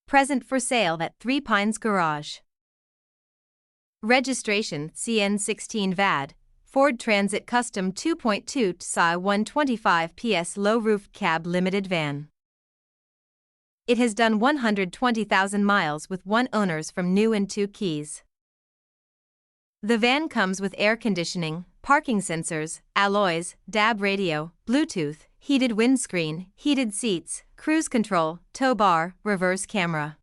Present for sale at 3 Pines Garage. Registration CN16 VAD, Ford Transit Custom 2.2 TDCi 125 PS low-roofed cab limited van. It has done 120,000 miles with 1 owners from new and 2 keys. The van comes with air conditioning, parking sensors, alloys, DAB radio, Bluetooth, heated windscreen, heated seats, cruise control, tow bar, reverse camera.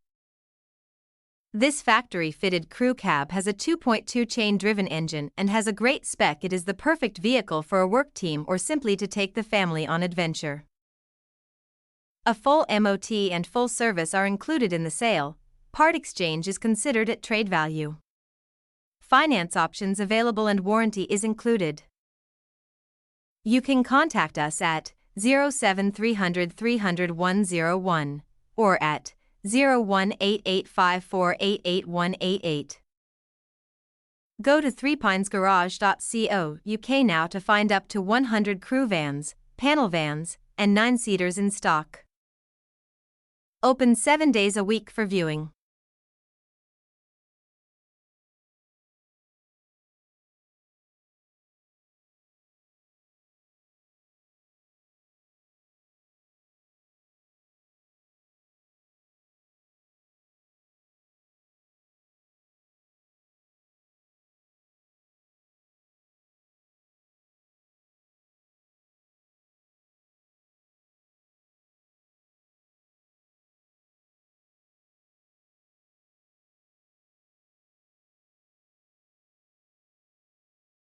This factory-fitted crew cab has a 2.2 chain-driven engine and has a great spec. It is the perfect vehicle for a work team or simply to take the family on adventure. A full MOT and full service are included in the sale. Part exchange is considered at trade value. Finance options available and warranty is included. You can contact us at 07300 300 101 or at 01885488188. Go to 3pinesgarage.co UK now to find up to 100 crew vans, panel vans, and 9-seaters in stock. Open 7 days a week for viewing.